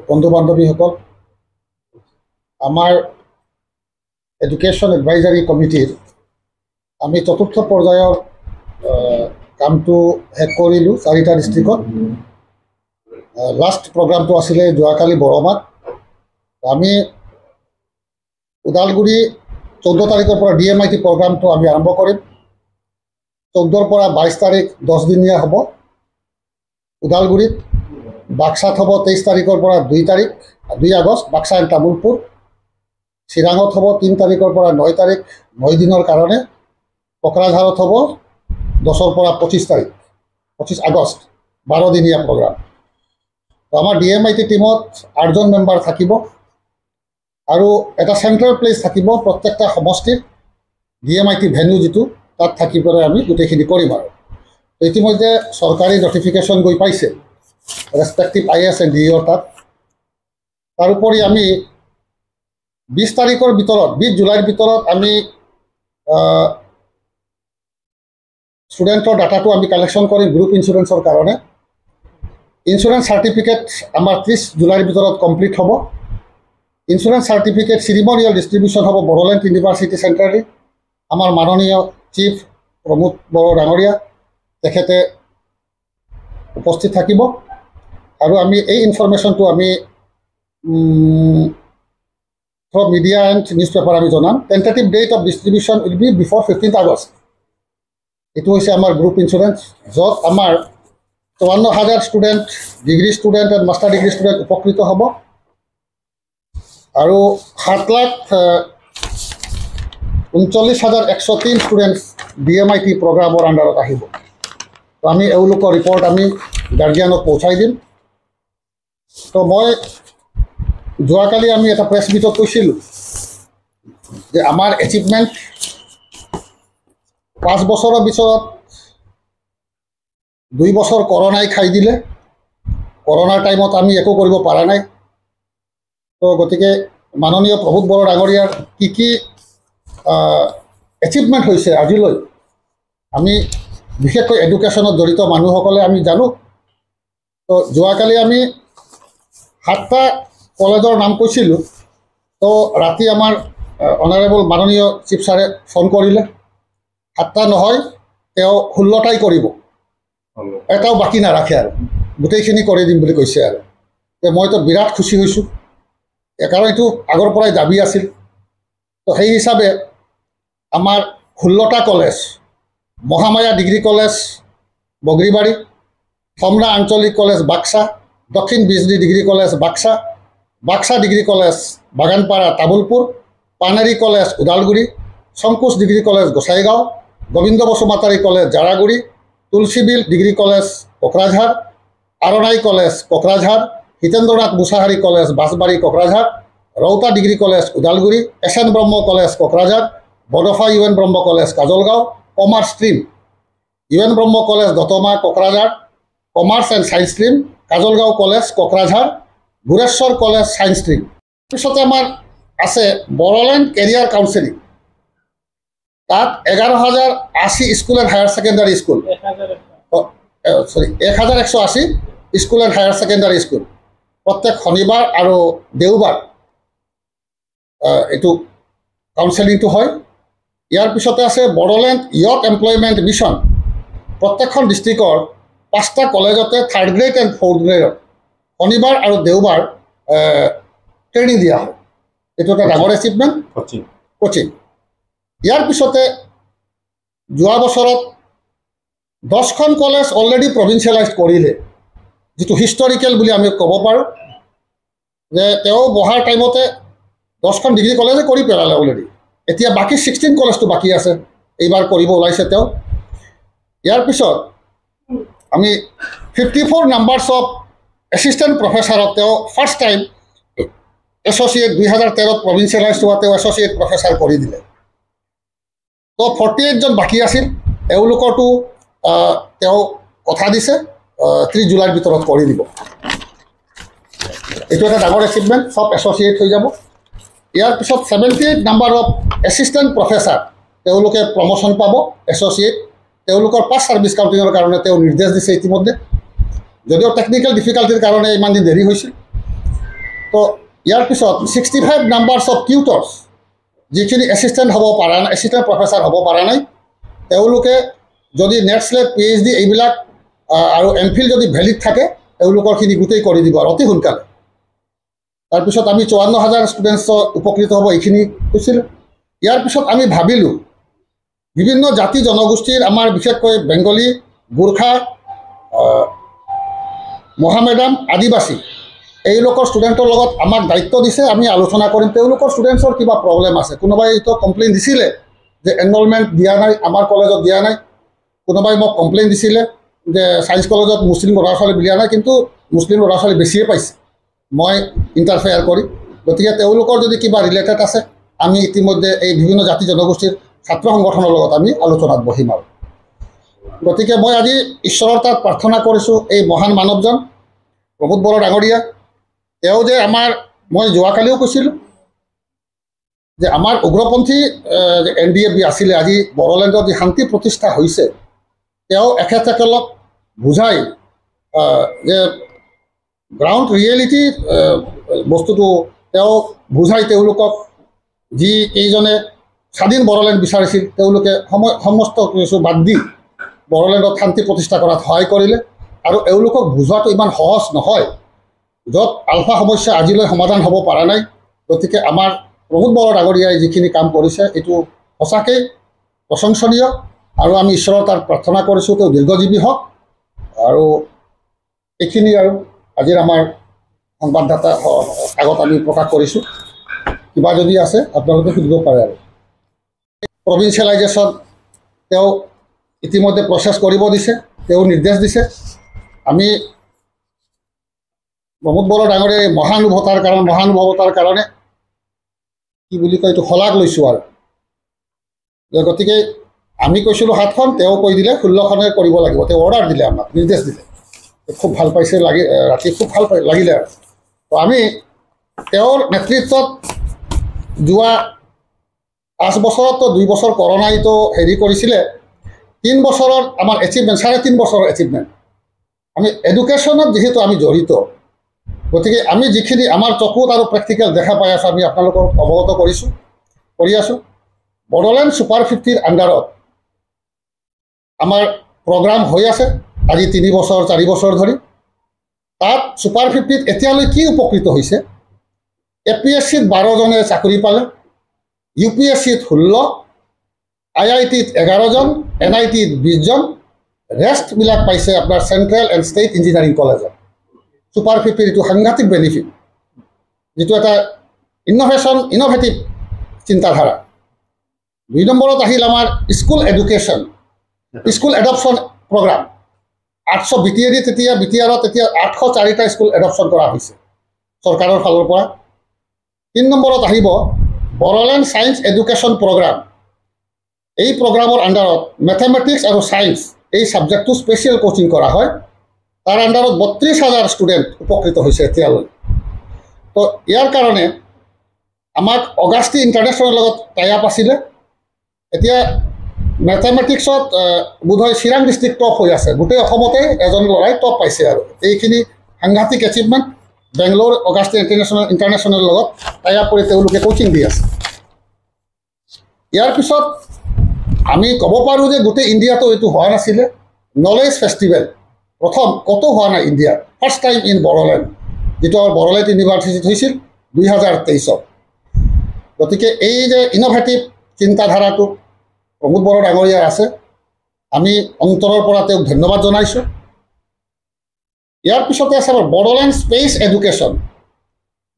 বন্ধু বান্ধৱীসকল, আমাৰ education advisory কমিটিৰ আমি চতুৰ্থ পৰ্যায়ৰ কামটো শেষ কৰিলোঁ 4টা ডিষ্ট্ৰিক্টত। লাষ্ট প্ৰগ্ৰামটো আছিলে যোৱাকালি বৰমাত। আমি ওদালগুৰি 14 তাৰিখৰ পৰা DMIT প্ৰগ্ৰামটো আমি আৰম্ভ কৰিম। 14ৰ পৰা 22 তাৰিখ 10 দিনীয়া হ'ব ওদালগুৰিত। বাক্সাত হ'ব 23 তাৰিখৰ পৰা 2 আগষ্ট বাক্সা এণ্ড তামুলপুৰ। চিৰাঙত হ'ব 3 তাৰিখৰ পৰা 9 তাৰিখ 9 দিনৰ কাৰণে। কোকৰাঝাৰত হ'ব 10ৰ পৰা 25 আগষ্ট 12 দিনীয়া প্ৰগ্ৰাম। আমাৰ DMIT টিমত 8জন মেম্বাৰ থাকিব আৰু এটা চেণ্ট্ৰেল প্লেচ থাকিব প্ৰত্যেকটা সমষ্টিৰ। DMIT ভেন্যু যিটো তাত থাকি পেলাই আমি গোটেইখিনি কৰিম। আৰু ইতিমধ্যে চৰকাৰী নটিফিকেশ্যন গৈ পাইছে ৰেচপেক্টিভ IAS এণ্ড DEO তাত। তাৰোপৰি আমি 20 তাৰিখৰ ভিতৰত 20 জুলাইৰ ভিতৰত আমি ষ্টুডেণ্টৰ ডাটাটো আমি কালেকশ্যন কৰিম গ্ৰুপ ইঞ্চুৰেঞ্চৰ কাৰণে। ইঞ্চুৰেঞ্চ চাৰ্টিফিকেট আমাৰ 30 জুলাইৰ ভিতৰত কমপ্লিট হ'ব। ইঞ্চুৰেঞ্চ চাৰ্টিফিকেট চিৰিমনিয়েল ডিষ্ট্ৰিবিউশ্যন হ'ব বড়োলেণ্ড ইউনিভাৰ্চিটি চেণ্টাৰলৈ। আমাৰ মাননীয় চিফ প্ৰমোদ বড়ো ডাঙৰীয়া তেখেতে উপস্থিত থাকিব। আৰু আমি এই ইনফৰমেশ্যনটো আমি through media and newspaper আমি জনাম। Tentative date of distribution will be before 15 August. এইটো হৈছে আমাৰ গ্ৰুপ ইঞ্চুৰেঞ্চ, য'ত আমাৰ 54,000 student, degree student and master degree student উপকৃত হ'ব। আৰু 7,39,103 ষ্টুডেণ্টছ DMIT প্ৰগ্ৰামৰ আণ্ডাৰত আহিব। তো আমি এওঁলোকৰ ৰিপৰ্ট আমি গাৰ্জিয়ানক পহুচাই দিম। তো মই যোৱাকালি আমি এটা প্ৰেছ মিটত কৈছিলোঁ যে আমাৰ এচিভমেণ্ট 5 বছৰৰ ভিতৰত 2 বছৰ কৰোণাই খাই দিলে। কৰোণাৰ টাইমত আমি একো কৰিব পৰা নাই। তো গতিকে মাননীয় প্ৰমোদ বড়ো ডাঙৰীয়াৰ কি এচিভমেণ্ট হৈছে আজিলৈ আমি বিশেষকৈ এডুকেশ্যনত জড়িত মানুহসকলে আমি জানো। তো যোৱাকালি আমি 7টা কলেজৰ নাম কৈছিলোঁ। তো ৰাতি আমাৰ অনাৰেবল মাননীয় চিফ ছাৰে ফোন কৰিলে, 7টা নহয় তেওঁ 16টাই কৰিব, এটাও বাকী নাৰাখে আৰু গোটেইখিনি কৰি দিম বুলি কৈছে। আৰু মইতো বিৰাট খুচি হৈছোঁ, কাৰণ এইটো আগৰ পৰাই দাবী আছিল। তো সেই হিচাপে আমাৰ 16টা college, Mahamaya degree college Bagribari, Samara আঞ্চলিক college Baksa, Dakshin Bijli degree college Baksa, Baksa degree college Baganpara Tamulpur, Paneri college Udalguri, Shankush degree college Gossaigaon, Gobinda Basumatary college Jaraguri, Tulsibil degree college Kokrajhar, Arnai college Kokrajhar, Hitendranath Mushahary college Bashbari Kokrajhar, Routa degree college Udalguri, SN Brahma college Kokrajhar, Bodofa UN Brahma college Kajalgaon, commerce stream UN Brahma college Dotma Kokrajhar, commerce and science stream Kajalgaon college Kokrajhar, Gureshwar college science stream. পিছতে আমাৰ আছে Bodoland career counselling. তাত 11,080 school and higher secondary school, 1180 school and higher secondary school প্ৰত্যেক শনিবাৰ আৰু দেওবাৰ এইটো কাউন্সেলিংটো হয়। ইয়াৰ পিছতে আছে বড়োলেণ্ড য়থ এমপ্লয়মেণ্ট মিছন। প্ৰত্যেকখন ডিষ্ট্ৰিক্টৰ 5টা কলেজতে 3rd গ্ৰেড এণ্ড 4th গ্ৰেডত শনিবাৰ আৰু দেওবাৰ ট্ৰেইনিং দিয়া হয়। এইটো এটা ডাঙৰ এচিভমেণ্ট, কোচিং। ইয়াৰ পিছতে যোৱা বছৰত 10খন কলেজ অলৰেডি প্ৰভিঞ্চিয়েলাইজ কৰিলে, যিটো হিষ্টৰিকেল বুলি আমি ক'ব পাৰোঁ। যে তেওঁ বহাৰ টাইমতে 10খন ডিগ্ৰী কলেজে কৰি পেলালে অলৰেডি। এতিয়া বাকী 16 কলেজটো বাকী আছে, এইবাৰ কৰিব ওলাইছে তেওঁ। ইয়াৰ পিছত আমি 54 নাম্বাৰ্ছ অফ এছিষ্টেণ্ট প্ৰফেচাৰত তেওঁ ফাৰ্ষ্ট টাইম এছ'চিয়েট 2013ত প্ৰভিঞ্চিয়েলাইজ হোৱা তেওঁ এছ'চিয়েট প্ৰফেচাৰ কৰি দিলে। তো 48জন বাকী আছিল, এওঁলোকৰতো তেওঁ কথা দিছে 30 জুলাইৰ ভিতৰত কৰি দিব। এইটো এটা ডাঙৰ এচিভমেণ্ট, চব এছ'চিয়েট হৈ যাব। ইয়াৰ পিছত 78 নাম্বাৰ অফ এছিষ্টেণ্ট প্ৰফেচাৰ তেওঁলোকে প্ৰমোশ্যন পাব এছ'চিয়েট। তেওঁলোকৰ পাছ ছাৰ্ভিচ কাউণ্টিঙৰ কাৰণে তেওঁ নিৰ্দেশ দিছে ইতিমধ্যে, যদিও টেকনিকেল ডিফিকাল্টিৰ কাৰণে ইমান দিন দেৰি হৈছিল। তো ইয়াৰ পিছত 65 নাম্বাৰ্ছ অফ টিউটৰ্ছ যিখিনি এছিষ্টেণ্ট হ'ব পৰা নাই, এছিষ্টেণ্ট প্ৰফেচাৰ হ'ব পৰা নাই, তেওঁলোকে যদি নেক্সট লেট PhD এইবিলাক আৰু MPhil যদি ভেলিড থাকে তেওঁলোকৰখিনি গোটেই কৰি দিব আৰু অতি সোনকালে। তাৰপিছত আমি 54,000 ষ্টুডেণ্টছ উপকৃত হ'ব এইখিনি কৈছিলোঁ। ইয়াৰ পিছত আমি ভাবিলোঁ বিভিন্ন জাতি জনগোষ্ঠীৰ আমাৰ বিশেষকৈ বেংগলী, গোৰ্খা, মহামেডাম, আদিবাসী এইলোকৰ ষ্টুডেণ্টৰ লগত আমাক দায়িত্ব দিছে, আমি আলোচনা কৰিম। তেওঁলোকৰ ষ্টুডেণ্টছৰ কিবা প্ৰব্লেম আছে, কোনোবাই এইটো কমপ্লেইন দিছিলে যে এনৰলমেণ্ট দিয়া নাই, আমাৰ কলেজত দিয়া নাই। কোনোবাই মোক কমপ্লেইন দিছিলে যে ছায়েন্স কলেজত মুছলিম ল'ৰা ছোৱালী দিয়া নাই, কিন্তু মুছলিম ল'ৰা ছোৱালী বেছিয়ে পাইছে মই ইণ্টাৰফেয়াৰ কৰি। গতিকে তেওঁলোকৰ যদি কিবা ৰিলেটেড আছে আমি ইতিমধ্যে এই বিভিন্ন জাতি জনগোষ্ঠীৰ ছাত্ৰ সংগঠনৰ লগত আমি আলোচনাত বহিম আৰু। গতিকে মই আজি ঈশ্বৰৰ তাত প্ৰাৰ্থনা কৰিছোঁ এই মহান মানৱজন প্ৰমোদ বড়ো ডাঙৰীয়া, তেওঁ যে আমাৰ, মই যোৱাকালিও কৈছিলোঁ যে আমাৰ উগ্ৰপন্থী NDAB আছিলে, আজি বড়োলেণ্ডত যি শান্তি প্ৰতিষ্ঠা হৈছে, তেওঁ এখেতসকলক বুজাই যে গ্ৰাউণ্ড ৰিয়েলিটি বস্তুটো তেওঁ বুজাই তেওঁলোকক, যি কেইজনে স্বাধীন বড়োলেণ্ড বিচাৰিছিল তেওঁলোকে সমস্ত কিছু বাদ দি বড়োলেণ্ডত শান্তি প্ৰতিষ্ঠা কৰাত সহায় কৰিলে। আৰু এওঁলোকক বুজোৱাটো ইমান সহজ নহয়, য'ত আলফা সমস্যা আজিলৈ সমাধান হ'ব পৰা নাই। গতিকে আমাৰ প্ৰমোদ বড়ো ডাঙৰীয়াই যিখিনি কাম কৰিছে এইটো সঁচাকৈ প্ৰশংসনীয়, আৰু আমি ঈশ্বৰৰ তাত প্ৰাৰ্থনা কৰিছোঁ তেওঁ দীৰ্ঘজীৱী হওক। আৰু এইখিনি আৰু আজিৰ আমাৰ সংবাদদাতা আগত আমি প্ৰকাশ কৰিছোঁ। কিবা যদি আছে আপোনালোকে সুধিব পাৰে। আৰু প্ৰভিন্সিয়েলাইজেশ্যন তেওঁ ইতিমধ্যে প্ৰচেছ কৰিব দিছে, তেওঁ নিৰ্দেশ দিছে। আমি প্ৰমোদ বড়ো ডাঙৰীয়াৰ মহানুভৱতাৰ কাৰণে কি বুলি কয় এইটো শলাগ লৈছোঁ আৰু। গতিকে আমি কৈছিলোঁ 7খন, তেওঁ কৈ দিলে 16খনে কৰিব লাগিব। তেওঁ অৰ্ডাৰ দিলে, আমাক নিৰ্দেশ দিলে, খুব ভাল পাইছে, ৰাতি খুব ভাল লাগিলে আৰু। তো আমি তেওঁৰ নেতৃত্বত যোৱা 5 বছৰততো 2 বছৰ কৰোণাইতো হেৰি কৰিছিলে, 3 বছৰৰ আমাৰ এচিভমেণ্ট, 3.5 বছৰৰ এচিভমেণ্ট। আমি এডুকেশ্যনত যিহেতু আমি জড়িত, গতিকে আমি যিখিনি আমাৰ চকুত আৰু প্ৰেক্টিকেল দেখা পাই আছোঁ আমি আপোনালোকক অৱগত কৰি আছোঁ। বড়োলেণ্ড ছুপাৰ 50ৰ আণ্ডাৰত আমাৰ প্ৰগ্ৰাম হৈ আছে আজি 3 বছৰ 4 বছৰ ধৰি। তাত ছুপাৰ 50ত এতিয়ালৈ কি উপকৃত হৈছে, APSCত 12জনে চাকৰি পালে, UPSCত 16, IITত 11জন, NITত 20জন, ৰেষ্টবিলাক পাইছে আপোনাৰ চেণ্ট্ৰেল এণ্ড ষ্টেট ইঞ্জিনিয়াৰিং কলেজত। ছুপাৰ 50ৰ এইটো সাংঘাতিক বেনিফিট, যিটো এটা ইন'ভেটিভ চিন্তাধাৰা। 2 নম্বৰত আহিল আমাৰ school education, school adoption programme. 800 BTAD তেতিয়া BTRত এতিয়া 804টা স্কুল এডপশ্যন কৰা হৈছে চৰকাৰৰ ফালৰ পৰা। 3 নম্বৰত আহিব বড়োলেণ্ড ছায়েন্স এডুকেশ্যন প্ৰগ্ৰাম। এই প্ৰগ্ৰামৰ আণ্ডাৰত মেথমেটিক্স আৰু ছায়েন্স এই ছাবজেক্টটো স্পেচিয়েল কোচিং কৰা হয়। তাৰ আণ্ডাৰত 32,000 ষ্টুডেণ্ট উপকৃত হৈছে এতিয়ালৈ। তো ইয়াৰ কাৰণে আমাক অগাষ্টি ইণ্টাৰনেশ্যনেলৰ লগত টাই আপ আছিলে। এতিয়া মেথমেটিক্সত বোধহয় চিৰাং ডিষ্ট্ৰিক্ট টপ হৈ আছে, গোটেই অসমতে এজন ল'ৰাই টপ পাইছে। আৰু এইখিনি সাংঘাতিক এচিভমেণ্ট। বেংগলোৰ অগাষ্টি ইণ্টাৰনেশ্যনেলৰ লগত টাই আপ কৰি তেওঁলোকে কোচিং দি আছে। ইয়াৰ পিছত আমি ক'ব পাৰোঁ যে গোটেই ইণ্ডিয়াতো এইটো হোৱা নাছিলে। নলেজ ফেষ্টিভেল প্ৰথম ক'তো হোৱা নাই ইণ্ডিয়াত, ফাৰ্ষ্ট টাইম ইন বড়োলেণ্ড, যিটো আমাৰ বড়োলেণ্ড ইউনিভাৰ্চিটিত হৈছিল 2023ত। গতিকে এই যে ইন'ভেটিভ চিন্তাধাৰাটো প্ৰমোদ বড়ো ডাঙৰীয়াৰ আছে, আমি অন্তৰৰ পৰা তেওঁক ধন্যবাদ জনাইছোঁ। ইয়াৰ পিছতে আছে আমাৰ Bodoland space education.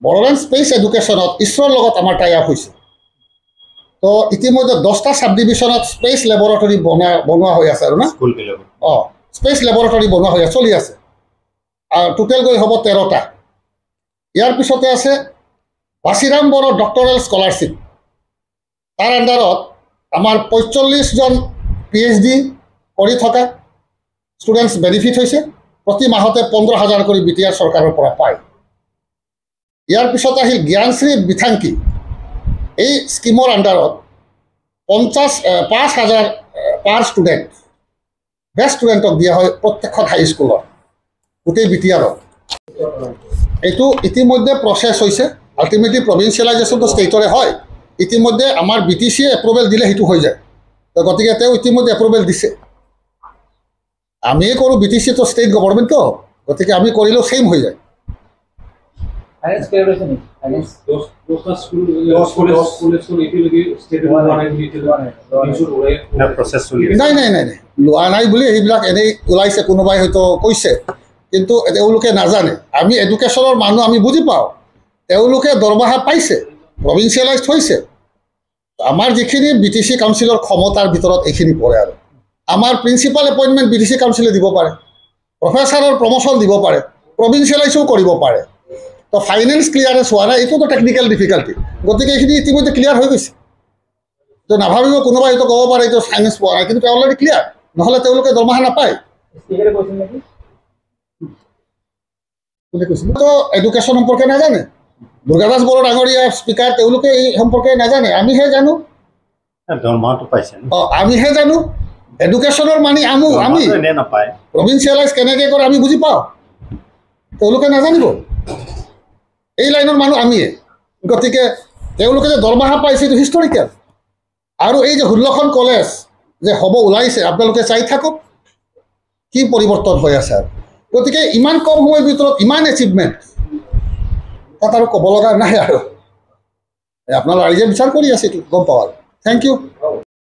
Bodoland space এডুকেশ্যনত ইছৰোৰ লগত আমাৰ টাই আপ হৈছে। তো ইতিমধ্যে 10টা ছাব ডিভিশ্যনত স্পেচ লেবৰেটৰী বনোৱা হৈ আছে আৰু না, স্পেচ লেবৰেটৰী বনোৱা হৈ চলি আছে। আৰু টোটেল গৈ হ'ব 13টা। ইয়াৰ পিছতে আছে বাচিৰাম বড়ো ডক্টৰেল স্কলাৰশ্বিপ। তাৰ আণ্ডাৰত আমাৰ 45জন PhD কৰি থকা ষ্টুডেণ্টছ বেনিফিট হৈছে। প্ৰতি মাহতে 15,000 কৰি BTR চৰকাৰৰ পৰা পায়। ইয়াৰ পিছত আহিল জ্ঞানশ্ৰী বিথাংকি। এই স্কিমৰ আণ্ডাৰত 5,000 পাৰ ষ্টুডেণ্ট, বেষ্ট ষ্টুডেণ্টক দিয়া হয় প্ৰত্যেকখন হাইস্কুলত, গোটেই BTRত। এইটো ইতিমধ্যে প্ৰচেছ হৈছে আল্টিমেটলি প্ৰভিঞ্চিয়েলাইজেশ্যনটো ষ্টেটৰে হয় ইতিমধ্যে আমাৰ BTCয়ে এপ্ৰুভেল দিলে সেইটো হৈ যায় তো গতিকে তেওঁ ইতিমধ্যে এপ্ৰুভেল দিছে আমিয়ে কৰোঁ BTCটো ষ্টেট গভৰ্ণমেণ্টটো গতিকে আমি কৰিলেও ছেইম হৈ যায় নাই নাই নাই নাই লোৱা নাই বুলি সেইবিলাক এনেই ওলাইছে কোনোবাই হয়তো কৈছে কিন্তু তেওঁলোকে নাজানে আমি এডুকেশ্যনৰ মানুহ আমি বুজি পাওঁ তেওঁলোকে দৰমহা পাইছে প্ৰভিঞ্চিয়েলাইজড হৈছে আমাৰ যিখিনি BTC কাউন্সিলৰ ক্ষমতাৰ ভিতৰত এইখিনি পৰে আৰু আমাৰ প্ৰিন্সিপাল এপইণ্টমেণ্ট BTC কাউন্সিলে দিব পাৰে প্ৰফেচাৰৰ প্ৰমোশ্যন দিব পাৰে প্ৰভিঞ্চিয়েলাইজো কৰিব পাৰে তো ফাইনেন্স ক্লিয়াৰেঞ্চ হোৱা নাই এইটোতো টেকনিকেল ডিফিকাল্টি গতিকে এইখিনি ইতিমধ্যে ক্লিয়াৰ হৈ গৈছে তো নাভাবিব কোনোবাই হয়তো ক'ব পাৰে এইটো ফাইনেন্স পোৱা নাই কিন্তু অলৰেডি ক্লিয়াৰ নহ'লে তেওঁলোকে দৰমহা নাপায় তো এডুকেশ্যন সম্পৰ্কে নাজানে দুৰ্গাদাস বড়ো ডাঙৰীয়া স্পীকাৰ তেওঁলোকে এই সম্পৰ্কে নাজানে আমিহে জানো দৰমহাটো পাইছে আমিহে জানো এডুকেশ্যনৰ মানি আমি নাপায় প্ৰভিঞ্চিয়েলাইজ কেনেকৈ কৰে আমি বুজি পাওঁ তেওঁলোকে নাজানিব এই লাইনৰ মানুহ আমিয়ে গতিকে তেওঁলোকে যে দৰমহা পাইছে এইটো হিষ্টৰিকেল আৰু এই যে 16খন কলেজ যে হ'ব ওলাইছে আপোনালোকে চাই থাকক কি পৰিৱৰ্তন হৈ আছে আৰু গতিকে ইমান কম সময়ৰ ভিতৰত ইমান এচিভমেণ্ট তাত আৰু ক'ব লগা নাই আৰু আপোনালোকে ৰাইজে বিচাৰ কৰি আছে এইটো গম পাওঁ আৰু থেংক ইউ